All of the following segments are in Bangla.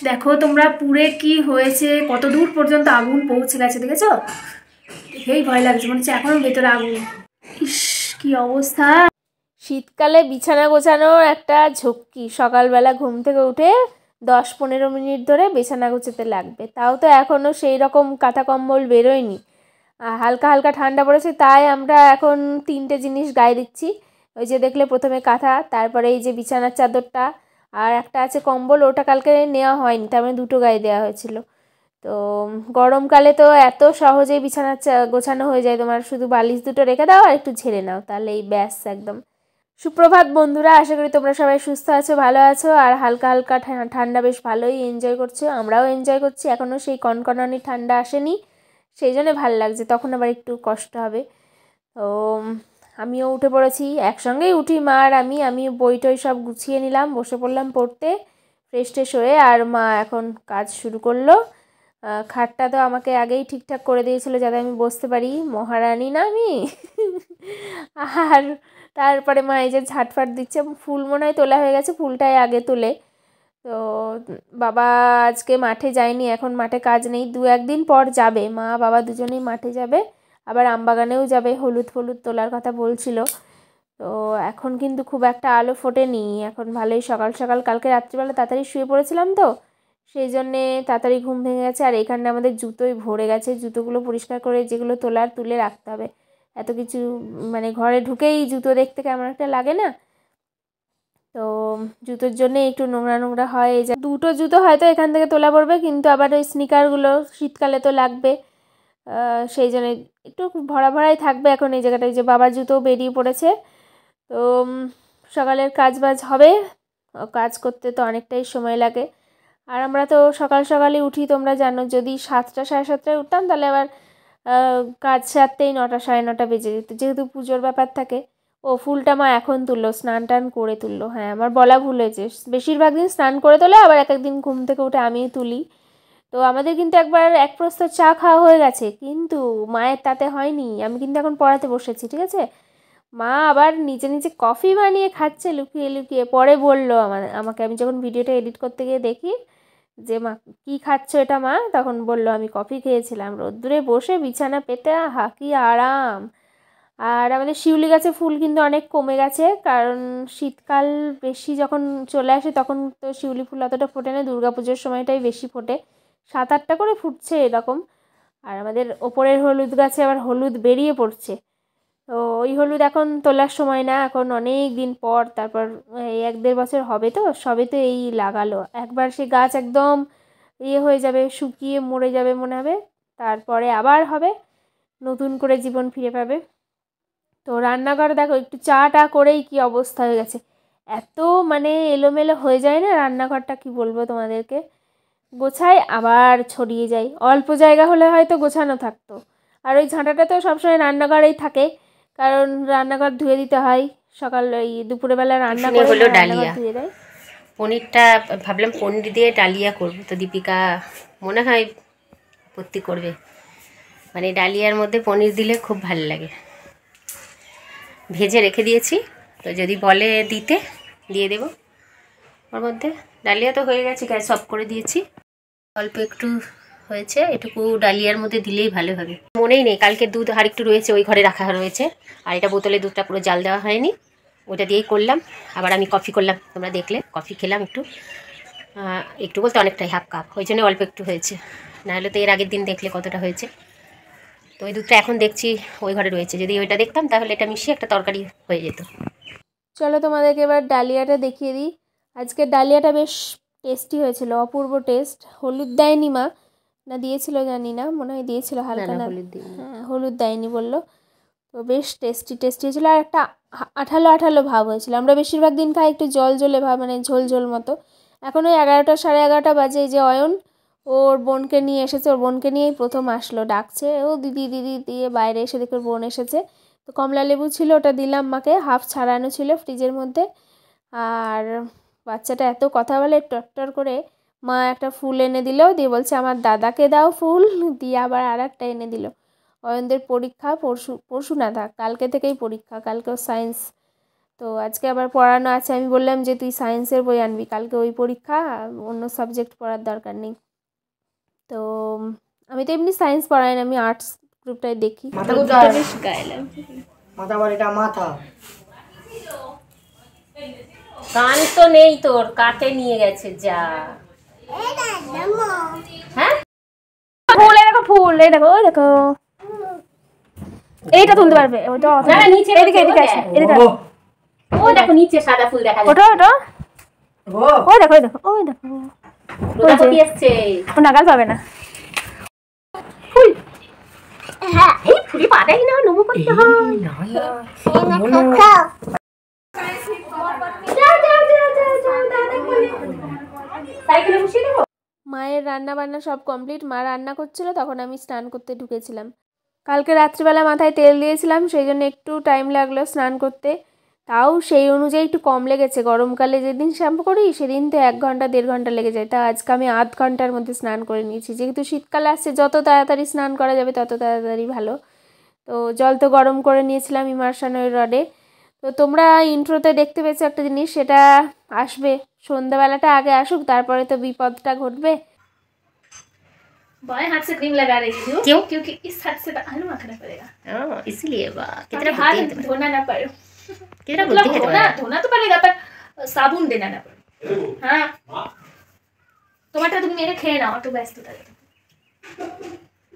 দেখো তোমরা পুরে কি হয়েছে, কত দূর পর্যন্ত আগুন পৌঁছে গেছে দেখেছো? দেখেই ভয় লাগছে, মনে হচ্ছে এখনো ভেতরে আগুন। ইস কি অবস্থা। শীতকালে বিছানা গোছানোর একটা ঝক্কি, সকালবেলা ঘুম থেকে উঠে 10-15 মিনিট ধরে বিছানা গোছাতে লাগবে, তাও তো এখনও সেই রকম কাঁথা কম্বল বেরোয়নি। হালকা হালকা ঠান্ডা পড়েছে, তাই আমরা এখন 3টে জিনিস গায়ে দিচ্ছি। ওই যে দেখলে প্রথমে কাঁথা, তারপরে এই যে বিছানার চাদরটা, আর একটা আছে কম্বল, ওটা কালকে নেওয়া হয়নি, তার মানে 2টো গায়ে দেওয়া হয়েছিল। তো গরমকালে তো এত সহজেই বিছানা গোছানো হয়ে যায়, তোমার শুধু বালিশ দুটো রেখে দাও আর একটু ঝেড়ে নাও, তাহলেই ব্যাস একদম। সুপ্রভাত বন্ধুরা, আশা করি তোমরা সবাই সুস্থ আছো, ভালো আছো, আর হালকা হালকা ঠান্ডা বেশ ভালোই এনজয় করছো। আমরাও এনজয় করছি, এখনও সেই কনকনানি ঠান্ডা আসেনি, সেই জন্য ভালো লাগছে, তখন আবার একটু কষ্ট হবে। তো আমিও উঠে পড়েছি, একসঙ্গেই উঠি মা আর আমি বই টই সব গুছিয়ে নিলাম, বসে পড়লাম পড়তে ফ্রেশ ট্রেশ হয়ে। আর মা এখন কাজ শুরু করলো। খাটটা তো আমাকে আগেই ঠিকঠাক করে দিয়েছিল যাতে আমি বসতে পারি, মহারানী না আমি। আর তারপরে মা এই যে ঝাটফাট দিচ্ছে, ফুল মনে হয় তোলা হয়ে গেছে, ফুলটাই আগে তুলে। তো বাবা আজকে মাঠে যায়নি, এখন মাঠে কাজ নেই, 2-1 দিন পর যাবে, মা বাবা দুজনেই মাঠে যাবে, আবার আমবাগানেও যাবে, হলুদ ফলুদ তোলার কথা বলছিল। তো এখন কিন্তু খুব একটা আলো ফোটেনি, এখন ভালোই সকাল সকাল, কালকে রাত্রিবেলা তাড়াতাড়ি শুয়ে পড়েছিলাম তো, সেই জন্যে তাড়াতাড়ি ঘুম ভেঙে গেছে। আর এখানে আমাদের জুতোই ভরে গেছে, জুতোগুলো পরিষ্কার করে যেগুলো তোলার তুলে রাখতে হবে, এত কিছু মানে ঘরে ঢুকেই জুতো দেখতে কেমন একটা লাগে না, তো জুতোর জন্যে একটু নোংরা নোংরা হয়। এই যে 2টো জুতো হয়তো এখান থেকে তোলা পড়বে, কিন্তু আবার ওই স্নিকারগুলো শীতকালে তো লাগবে, সেই জন্য একটু ভরা ভরাই থাকবে এখন এই জায়গাটায়। যে বাবার জুতো বেরিয়ে পড়েছে, তো সকালের কাজ বাজ হবে, কাজ করতে তো অনেকটাই সময় লাগে। আর আমরা তো সকাল সকালই উঠি, তোমরা জানো, যদি 7টা 7:30টায় উঠতাম তাহলে আবার কাজ সারতেই 9টা 9:30 বেজে যেত, যেহেতু পুজোর ব্যাপার থাকে। ও ফুলটা মা এখন তুললো, স্নান টান করে তুললো, হ্যাঁ আমার বলা ভুল হয়েছে, বেশিরভাগ দিন স্নান করে তোলে, আবার এক একদিন ঘুম থেকে উঠে আমিই তুলি। তো আমাদের কিন্তু একবার এক প্রস্তাব চা খাওয়া হয়ে গেছে, কিন্তু মায়ের তাতে হয়নি, আমি কিন্তু এখন পড়াতে বসেছি, ঠিক আছে। মা আবার নিজে নিজে কফি বানিয়ে খাচ্ছে লুকিয়ে লুকিয়ে, পরে বললো আমাকে, আমি যখন ভিডিওটা এডিট করতে গিয়ে দেখি যে মা কী খাচ্ছ এটা মা, তখন বললো আমি কফি খেয়েছিলাম রোদ্দুরে বসে বিছানা পেতে, আহা কি আরাম। আর আমাদের শিউলি গাছে ফুল কিন্তু অনেক কমে গেছে, কারণ শীতকাল বেশি যখন চলে আসে তখন তো শিউলি ফুল অতটা ফোটে না, দুর্গাপুজোর সময়টাই বেশি ফোটে, 7-8টা করে ফুটছে এরকম। আর আমাদের ওপরের হলুদ গাছে আবার হলুদ বেরিয়ে পড়ছে, তো ওই হলুদ এখন তোলার সময় না, এখন অনেক দিন পর, তারপর এই 1-1.5 বছর হবে তো, সবে তো এই লাগালো, একবার সে গাছ একদম ইয়ে হয়ে যাবে, শুকিয়ে মরে যাবে মনে হবে, তারপরে আবার হবে, নতুন করে জীবন ফিরে পাবে। তো রান্নাঘর দেখো, একটু চাটা করেই কি অবস্থা হয়ে গেছে, এত মানে এলোমেলো হয়ে যায় না রান্নাঘরটা, কি বলবো তোমাদেরকে। গোছায় আবার ছড়িয়ে যায়, অল্প জায়গা হলে হয়তো গোছানো থাকতো। আর ওই ঝাঁটাটা তো সবসময় রান্নাঘরেই থাকে, কারণ রান্নাঘর ধুয়ে দিতে হয়, সকাল ওই দুপুরবেলা রান্না করে হলো রান্নাঘর ডালিয়া, ধুয়ে দেয়। পনিরটা ভাবলাম পনির দিয়ে ডালিয়া করব, তো দীপিকা মনে হয় আপত্তি করবে, মানে ডালিয়ার মধ্যে পনির দিলে খুব ভালো লাগে। ভেজে রেখে দিয়েছি, তো যদি বলে দিতে দিয়ে দেব ওর মধ্যে। ডালিয়া তো হয়ে গেছে, গ্যাস অফ করে দিয়েছি, অল্প একটু হয়েছে, এটুকু ডালিয়ার মধ্যে দিলেই ভালো হবে। মনেই নেই, কালকে দুধ আর একটু রয়েছে, ওই ঘরে রাখা রয়েছে, আর এটা বোতলে দুধটা পুরো জাল দেওয়া হয়নি, ওটা দিয়েই করলাম। আবার আমি কফি করলাম, তোমরা দেখলে কফি খেলাম একটু, একটু বলতে অনেকটাই, 1/2 কাপ, ওই জন্য অল্প একটু হয়েছে, নাহলে তো এর আগের দিন দেখলে কতটা হয়েছে। তো ওই দুধটা এখন দেখছি ওই ঘরে রয়েছে, যদি ওইটা দেখতাম তাহলে এটা মিশিয়ে একটা তরকারি হয়ে যেত। চলো তোমাদেরকে এবার ডালিয়াটা দেখিয়ে দিই। আজকের ডালিয়াটা বেশ টেস্টি হয়েছিল, অপূর্ব টেস্ট। হলুদ দেয়নি মা, না দিয়েছিল জানি না, মনে হয় দিয়েছিল হালকা, না হলুদ দিই। হ্যাঁ হলুদ দেয়নি বললো। তো বেশ টেস্টি টেস্টি হয়েছিলো, আর একটা আঠালো আঠালো ভাব হয়েছিল। আমরা বেশিরভাগ দিন খাই একটু জল জলে ভাব, মানে ঝোল ঝোল মতো। এখন ওই 11টা 11:30 বাজে, এই যে অয়ন ওর বোনকে নিয়ে এসেছে, ওর বোনকে নিয়েই প্রথম আসলো, ডাকছে ও দিদি দিদি দিয়ে, বাইরে এসে দেখে ওর বোন এসেছে। তো কমলা লেবু ছিল, ওটা দিলাম মাকে, হাফ ছাড়ানো ছিল ফ্রিজের মধ্যে। আর বাচ্চাটা এত কথা বলে টট্টর করে, মা একটা ফুল এনে দিল, দিয়ে বলছে আমার দাদাকে দাও ফুল, দিয়ে আবার আর একটা এনে দিল। অয়নদের পরীক্ষা পরশু, পরশু না থাক কালকে থেকেই পরীক্ষা, কালকেও সায়েন্স। তো তো আজকে আবার পড়ানো আছে, আমি বললাম যে তুই সায়েন্সের বই আনবি, কালকে ওই পরীক্ষা, অন্য সাবজেক্ট পড়ার দরকার নেই। তো আমি তো এমনি সায়েন্স পড়াই না, আমি আর্টস গ্রুপটাই দেখি। বেশ গায়ে লাগছে। কান তো নেই তোর, কাটে নিয়ে গেছে যা। হ্যাঁ ফুল, এই দেখো ফুল, এই দেখো, ওই দেখো, এইটা তুলতে পারবে ওইটা, নিচে এদিকে এদিকে আসো, এদিকে আসো। ও দেখো নিচে সাদা ফুল দেখা ওটা যাচ্ছে। ওটা ওই দেখো, ওই দেখো, ওই দেখো, প্রজাপতি এসছে। ও নাগাল পাবে না। হ্যাঁ এই ফুলে পা দেয় না, নমো করতে হয়। সাইকেলে বসিয়ে দেবো। মায়ের রান্না বান্না সব কমপ্লিট, মা রান্না করছিল, তখন আমি স্নান করতে ঢুকেছিলাম। কালকে রাত্রিবেলা মাথায় তেল দিয়েছিলাম, সেই জন্য একটু টাইম লাগলো স্নান করতে, তাও সেই অনুযায়ী একটু কম লেগেছে। গরমকালে যেদিন শ্যাম্পু করি সেদিন তো 1 ঘন্টা 1.5 ঘন্টা লেগে যায়, তা আজকে আমি আধ ঘন্টার মধ্যে স্নান করে নিয়েছি। যেহেতু শীতকাল আসছে, যত তাড়াতাড়ি স্নান করা যাবে তত তাড়াতাড়ি ভালো। তো জল তো গরম করে নিয়েছিলাম ইমার্শন ওই রডে। তো তোমরা ইন্ট্রোতে দেখতে পেয়েছো একটা জিনিস, সেটা আসবে সন্ধ্যাবেলাটা আগে আসুক, তারপরে তো বিপদটা ঘটবে। बाएं हाथ से क्रीम लगा रही हूँ क्यों? क्योंकि इस हाथ से आलू माखना पड़ेगा, इसलिए वाह ताकि कितना हाथ बुद्धि है तुम्हारा। धोना ना पड़े। कितना मतलब बुद्धि है धोना तुम्हारा। धोना तो पड़ेगा पर साबुन देना ना पड़े। हाँ তোমারটা তুমি মেরে খেয়ে নাও, একটু ব্যস্ত থাকে।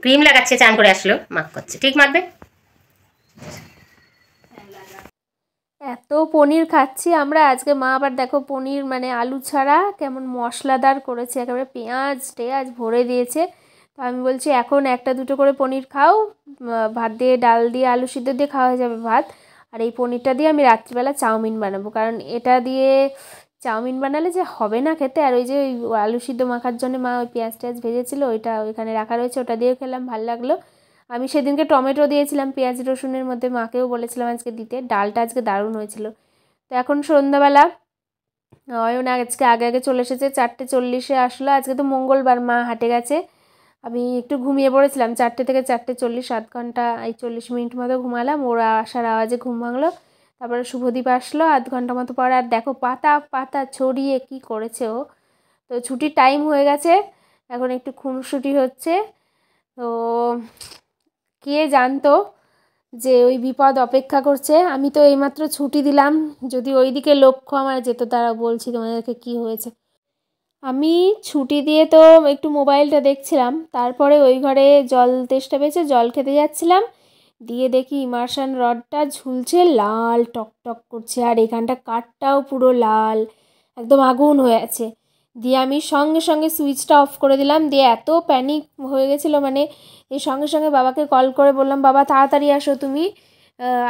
ক্রিম লাগাচ্ছে, চান করে আসলো, মাখ করছে, ঠিক মাখবে। এত পনির খাচ্ছি আমরা আজকে, মা আবার দেখো পনির মানে আলু ছাড়া কেমন মশলাদার করেছে, একেবারে পেঁয়াজ টেয়াজ ভরে দিয়েছে। তো আমি বলছি এখন 1-2 করে পনির খাও, ভাত দিয়ে ডাল দিয়ে আলু সিদ্ধ দিয়ে খাওয়া হয়ে যাবে ভাত, আর এই পনিরটা দিয়ে আমি রাত্রিবেলা চাউমিন বানাবো, কারণ এটা দিয়ে চাউমিন বানালে যে হবে না খেতে। আর ওই যে ওই আলু সিদ্ধ মাখার জন্য মা ওই পেঁয়াজ টেয়াজ ভেজেছিলো, ওইটা ওইখানে রাখা রয়েছে, ওটা দিয়েও খেলাম, ভালো লাগলো। আমি সেদিনকে টমেটো দিয়েছিলাম পেঁয়াজ রসুনের মধ্যে, মাকেও বলেছিলাম আজকে দিতে, ডালটা আজকে দারুণ হয়েছিল। তো এখন সন্ধ্যাবেলা অয়ন আজকে আগে আগে চলে এসেছে, 4:40-এ আসলো। আজকে তো মঙ্গলবার, মা হাটে গেছে, আমি একটু ঘুমিয়ে পড়েছিলাম, 4টে থেকে 4:40, 7 ঘন্টা 40 মিনিট মতো ঘুমালাম। ওরা আসার আওয়াজে ঘুম ভাঙলো। তারপরে শুভদীপ আসলো আধ ঘন্টা মতো পরে, আর দেখো পাতা পাতা ছড়িয়ে কি করেছে ও। তো ছুটির টাইম হয়ে গেছে, এখন একটু খুনসুটি হচ্ছে। তো কে জানতো যে ওই বিপদ অপেক্ষা করছে। আমি তো এইমাত্র ছুটি দিলাম, যদি ওই দিকে লক্ষ্য আমার যেত, তারা বলছি তোমাদেরকে কি হয়েছে। আমি ছুটি দিয়ে তো একটু মোবাইলটা দেখছিলাম, তারপরে ওই ঘরে জল তেষ্টা পেয়েছে, জল খেতে যাচ্ছিলাম, দিয়ে দেখি ইমার্শন রডটা ঝুলছে, লাল টক টক করছে, আর এখানটা কাঠটাও পুরো লাল, একদম আগুন হয়ে আছে। দিয়ে আমি সঙ্গে সঙ্গে সুইচটা অফ করে দিলাম, দিয়ে এত প্যানিক হয়ে গেছিলো, মানে এই সঙ্গে সঙ্গে বাবাকে কল করে বললাম, বাবা তাড়াতাড়ি আসো তুমি,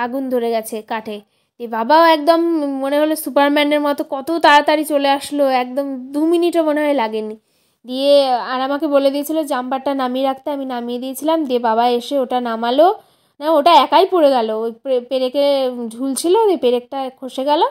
আগুন ধরে গেছে কাঠে। দিয়ে বাবাও একদম মনে হলো সুপারম্যানের মতো কত তাড়াতাড়ি চলে আসলো, একদম 2 মিনিটও মনে হয় লাগেনি। দিয়ে আর আমাকে বলে দিয়েছিলো জাম্পারটা নামিয়ে রাখতে, আমি নামিয়ে দিয়েছিলাম। দিয়ে বাবা এসে ওটা নামালো, না ওটা একাই পড়ে গেল, ওই পেরেকে ঝুলছিল, ওই পেরেকটা খসে গেল।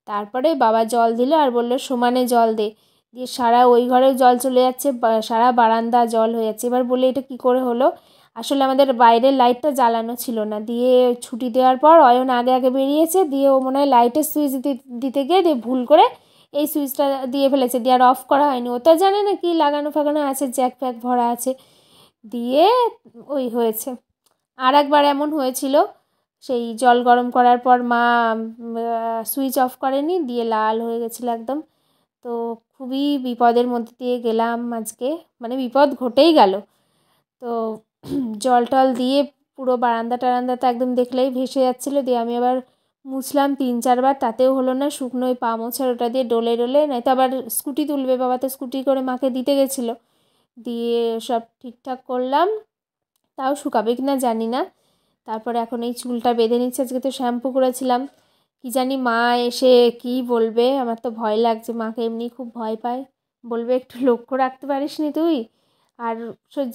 তারপরে বাবা জল দিল আর বলল সমানে জল দে। দিয়ে সারা ওই ঘরেও জল চলে যাচ্ছে, সারা বারান্দা জল হয়ে যাচ্ছে। এবার বলে এটা কি করে হলো, আসলে আমাদের বাইরের লাইটটা জ্বালানো ছিল না। দিয়ে ছুটি দেওয়ার পর অয়ন আগে আগে বেরিয়েছে, দিয়ে ও মনে হয় লাইটের সুইচ দিতে গিয়ে দিয়ে ভুল করে এই সুইচটা দিয়ে ফেলেছে, দিয়ে আর অফ করা হয়নি। ও তো জানে না কি লাগানো ফাগানো আছে, জ্যাক ফ্যাক ভরা আছে, দিয়ে ওই হয়েছে। আর একবার এমন হয়েছিল, সেই জল গরম করার পর মা সুইচ অফ করেনি, দিয়ে লাল হয়ে গেছিলো একদম। তো খুবই বিপদের মধ্যে দিয়ে গেলাম আজকে, মানে বিপদ ঘটেই গেল। তো জল টল দিয়ে পুরো বারান্দা টারান্দাতে একদম দেখলেই ভেসে যাচ্ছিলো। দিয়ে আমি আবার মুছলাম 3-4 বার, তাতেও হলো না, শুকনো ওই পা মোছার ওটা দিয়ে ডলে ডলে, নয়তো আবার স্কুটি তুলবে, বাবা তো স্কুটি করে মাকে দিতে গেছিলো। দিয়ে সব ঠিকঠাক করলাম, তাও শুকাবে কি না জানি না। তারপরে এখন এই চুলটা বেঁধে নিচ্ছে, আজকে তো শ্যাম্পু করেছিলাম, কি জানি মা এসে কি বলবে, আমার তো ভয় লাগছে, মাকে এমনি খুব ভয় পায়, বলবে একটু লক্ষ্য রাখতে পারিস নি তুই। আর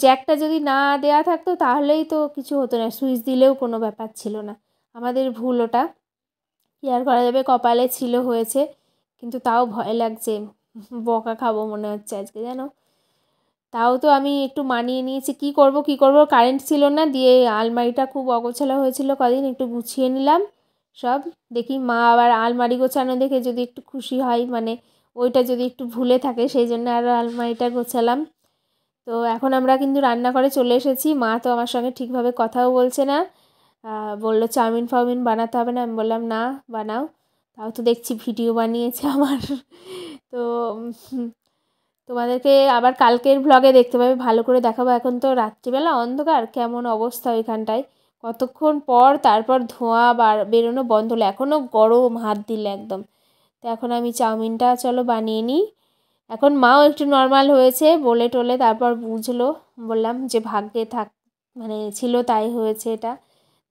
জ্যাকটা যদি না দেয়া থাকতো তাহলেই তো কিছু হতো না, সুইচ দিলেও কোনো ব্যাপার ছিল না, আমাদের ভুল ওটা, কি আর করা যাবে, কপালে ছিল হয়েছে। কিন্তু তাও ভয় লাগছে, বকা খাবো মনে হচ্ছে আজকে জানো। তাও তো আমি একটু মানিয়ে নিয়েছি, কি করব কারেন্ট ছিল না, দিয়ে আলমারিটা খুব অগোছালো হয়েছিল কদিন, একটু গুছিয়ে নিলাম, সব। দেখি মা আবার আলমারি গোছানো দেখে যদি একটু খুশি হয়, মানে ওইটা যদি একটু ভুলে থাকে, সেই জন্য আরও আলমারিটা গোছালাম। তো এখন আমরা কিন্তু রান্নাঘরে চলে এসেছি। মা তো আমার সঙ্গে ঠিকভাবে কথাও বলছে না, বললো চাউমিন ফাউমিন বানাতে হবে না। আমি বললাম না বানাও, তাও তো দেখছি ভিডিও বানিয়েছে আমার। তো তোমাদেরকে আবার কালকের ভ্লগে দেখতে পাবে, ভালো করে দেখাবো। এখন তো রাত্রিবেলা অন্ধকার, কেমন অবস্থা ওইখানটায়, কতক্ষণ পর তারপর ধোঁয়া বেরোনো বন্ধ হলো, এখনও গরম হাত দিলে একদম। তো এখন আমি চাউমিনটা চলো বানিয়ে নিই। এখন মাও একটু নর্মাল হয়েছে, বলে টলে তারপর বুঝলো। বললাম যে ভাগ্যে থাক, মানে ছিল তাই হয়েছে এটা,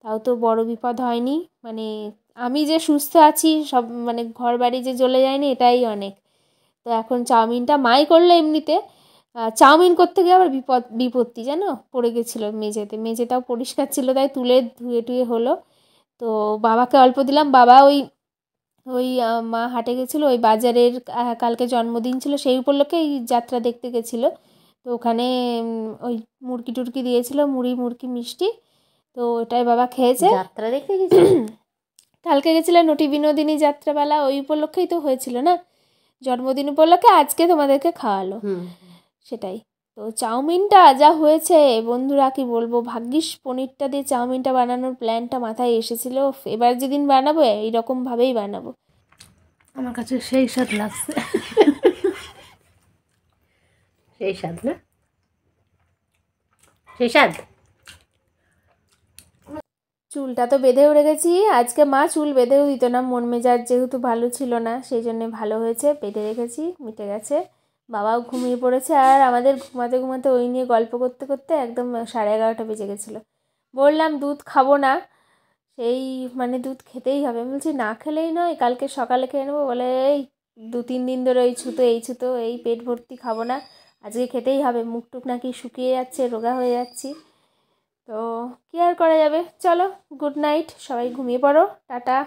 তাও তো বড় বিপদ হয়নি। মানে আমি যে সুস্থ আছি, সব মানে ঘর বাড়ি যে জ্বলে যায়নি, এটাই অনেক। তো এখন চাউমিনটা মাই করলো এমনিতে, চাউমিন করতে গিয়ে আবার বিপত্তি জানো, পড়ে গেছিলো মেঝেতে, মেঝেটাও পরিষ্কার ছিল তাই তুলে ধুয়ে টুয়ে হলো। তো বাবাকে অল্প দিলাম, বাবা ওই ওই মা হাটে গেছিলো, ওই বাজারের কালকে জন্মদিন ছিল, সেই উপলক্ষে এই যাত্রা দেখতে গেছিলো। তো ওখানে ওই মুরগি টুরকি দিয়েছিল, মুরগি মিষ্টি, তো ওটাই বাবা খেয়েছে। যাত্রা দেখতে গেছি কালকে গেছিল নটি বিনোদিনী যাত্রাবেলা, ওই উপলক্ষেই তো হয়েছিল না, জন্মদিন উপলক্ষে আজকে তোমাদেরকে খাওয়ালো, সেটাই। তো চাউমিনটা যা হয়েছে বন্ধুরা কি বলবো, ভাগ্যিস পনিরটা দিয়ে চাউমিনটা বানানোর প্ল্যানটা মাথায় এসেছিলো। এবার যেদিন বানাবো এইরকমভাবেই বানাবো। আমার কাছে সেই স্বাদ লাগছে। সেই স্বাদ না, সেই স্বাদ। চুলটা তো বেঁধেও রেখেছি, আজকে মা চুল বেঁধেও দিত না, মন মেজাজ যেহেতু ভালো ছিল না, সেই জন্যে ভালো হয়েছে বেঁধে রেখেছি, মিটে গেছে। বাবাও ঘুমিয়ে পড়েছে, আর আমাদের ঘুমাতে ঘুমাতে ওই নিয়ে গল্প করতে করতে একদম 11:30 বেজে গেছিলো। বললাম দুধ খাবো না, সেই মানে দুধ খেতেই হবে, বলছি না খেলেই নয়, কালকে সকালে খেয়ে নেবো। বলে এই 2-3 দিন ধরে এই ছুতো এই পেট ভর্তি খাবো না, আজকে খেতেই হবে, মুখ টুক নাকি শুকিয়ে যাচ্ছে, রোগা হয়ে যাচ্ছি। তো কী আর করা যাবে, চলো গুড নাইট, সবাই ঘুমিয়ে পড়ো, টাটা।